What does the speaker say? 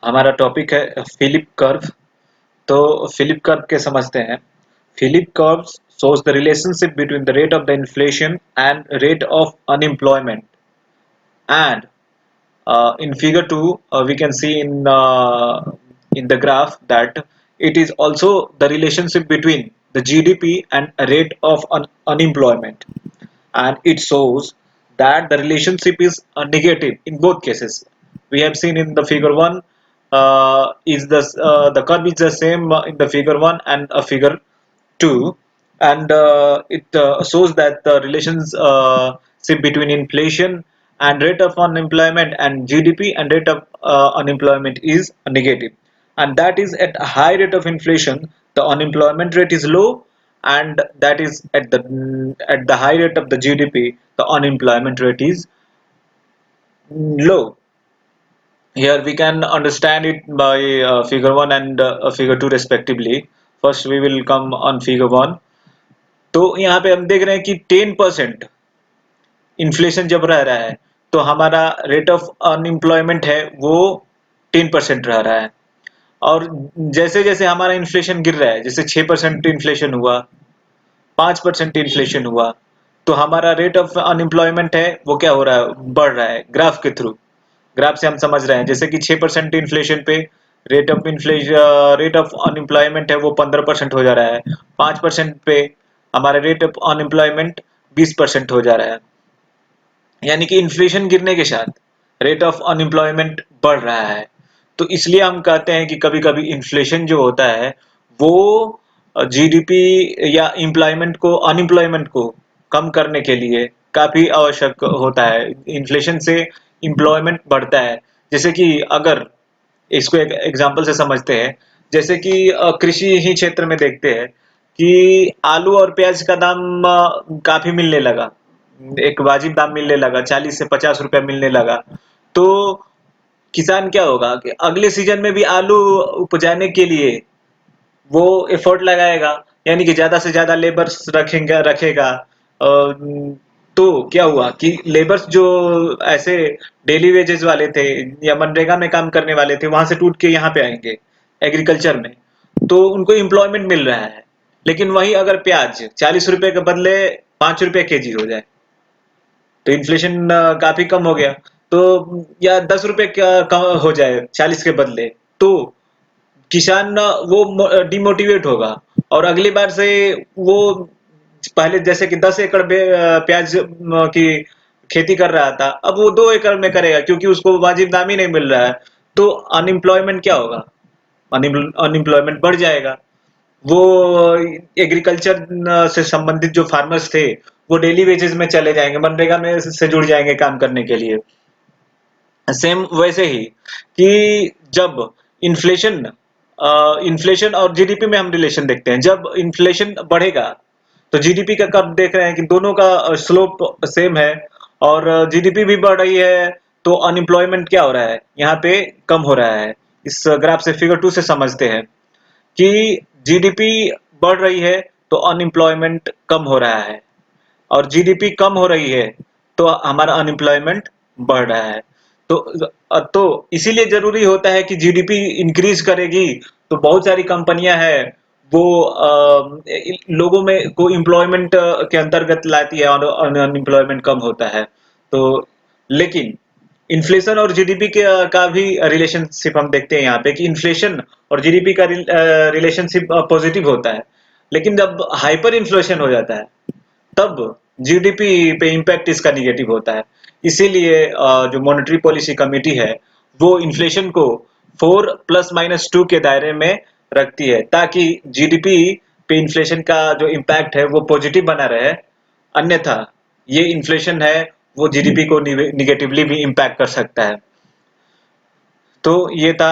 हमारा टॉपिक है Phillip curve. तो फिलिप कर्व के समझते हैं। Phillip curve shows the relationship between the rate of the inflation and rate of unemployment. And in figure 2, we can see in the graph that it is also the relationship between the GDP and a rate of unemployment. And it shows that the relationship is negative in both cases. We have seen in the figure 1 is the curve is the same in the figure 1 and figure 2, and it shows that the relationship between inflation and rate of unemployment and GDP and rate of unemployment is negative, and that is at a high rate of inflation the unemployment rate is low, and that is at the high rate of the GDP the unemployment rate is low. Here we can understand it by figure 1 and figure 2 respectively. First we will come on figure 1. तो यहाँ पे हम देख रहे हैं कि 10% inflation जब रह रहा है तो हमारा रेट ऑफ अनएम्प्लॉयमेंट है वो 10% रह रहा है। और जैसे जैसे हमारा इन्फ्लेशन गिर रहा है, जैसे 6% इन्फ्लेशन हुआ, 5% इन्फ्लेशन हुआ, तो हमारा रेट ऑफ अनएम्प्लॉयमेंट है वो क्या हो रहा है, बढ़ रहा है ग्राफ के थ्रू। ग्राफ से हम समझ रहे हैं जैसे कि 6% इन्फ्लेशन पे रेट ऑफ अनएम्प्लॉयमेंट है वो 15% हो जा रहा है, 5% पे हमारा रेट ऑफ अनएम्प्लॉयमेंट 20% हो जा रहा है। यानी कि इन्फ्लेशन गिरने के साथ रेट ऑफ अनएम्प्लॉयमेंट बढ़ रहा है। तो इसलिए हम कहते हैं कि कभी कभी इन्फ्लेशन जो होता है वो जीडीपी या अनएम्प्लॉयमेंट को कम करने के लिए काफी आवश्यक होता है। इन्फ्लेशन से एम्प्लॉयमेंट बढ़ता है। जैसे कि अगर इसको एक एग्जांपल से समझते हैं, जैसे कि कृषि ही क्षेत्र में देखते हैं कि आलू और प्याज का दाम काफी मिलने लगा, एक वाजिब दाम मिलने लगा, 40 से 50 रुपया मिलने लगा। तो किसान क्या होगा कि अगले सीजन में भी आलू उपजाने के लिए वो एफर्ट लगाएगा, यानी कि ज्यादा से ज्यादा लेबर्स रखेगा। तो क्या हुआ कि लेबर्स जो ऐसे डेली वेजेस वाले थे या मनरेगा में काम करने वाले थे वहां से टूट के यहाँ पे आएंगे एग्रीकल्चर में, तो उनको एम्प्लॉयमेंट मिल रहा है। लेकिन वही अगर प्याज 40 रुपए के बदले 5 रुपए केजी हो जाए तो इन्फ्लेशन काफी कम हो गया। तो या 10 रुपए कम हो जाए 40 के बदले, तो किसान वो डिमोटिवेट होगा और अगली बार से वो पहले जैसे कि 10 एकड़ प्याज की खेती कर रहा था अब वो 2 एकड़ में करेगा क्योंकि उसको वाजिब दाम ही नहीं मिल रहा है। तो अनएम्प्लॉयमेंट क्या होगा, अनएम्प्लॉयमेंट बढ़ जाएगा। वो एग्रीकल्चर से संबंधित जो फार्मर्स थे वो डेली वेजेस में चले जाएंगे, मनरेगा में से जुड़ जाएंगे काम करने के लिए। सेम वैसे ही कि जब इन्फ्लेशन इन्फ्लेशन और जीडीपी में हम रिलेशन देखते हैं, जब इन्फ्लेशन बढ़ेगा तो जीडीपी का कर्व देख रहे हैं कि दोनों का स्लोप सेम है, और जीडीपी भी बढ़ रही है तो अनएम्प्लॉयमेंट क्या हो रहा है, यहाँ पे कम हो रहा है। इस ग्राफ से फिगर 2 से समझते हैं कि जीडीपी बढ़ रही है तो अनएम्प्लॉयमेंट कम हो रहा है, और जीडीपी कम हो रही है तो हमारा अनएम्प्लॉयमेंट बढ़ रहा है। तो इसीलिए जरूरी होता है कि जीडीपी इंक्रीज करेगी तो बहुत सारी कंपनियां हैं वो लोगों में को एम्प्लॉयमेंट के अंतर्गत लाती है और अनएम्प्लॉयमेंट कम होता है। तो लेकिन इन्फ्लेशन और जीडीपी के का भी रिलेशनशिप हम देखते हैं यहाँ पे कि इन्फ्लेशन और जीडीपी का रिलेशनशिप पॉजिटिव होता है, लेकिन जब हाइपर इन्फ्लेशन हो जाता है तब जीडीपी पे इम्पैक्ट इसका निगेटिव होता है। इसीलिए जो मॉनेटरी पॉलिसी कमेटी है वो इन्फ्लेशन को 4 ± 2 के दायरे में रखती है ताकि जीडीपी पे इन्फ्लेशन का जो इम्पैक्ट है वो पॉजिटिव बना रहे। अन्यथा ये इन्फ्लेशन है वो जीडीपी को निगेटिवली भी इम्पैक्ट कर सकता है। तो ये था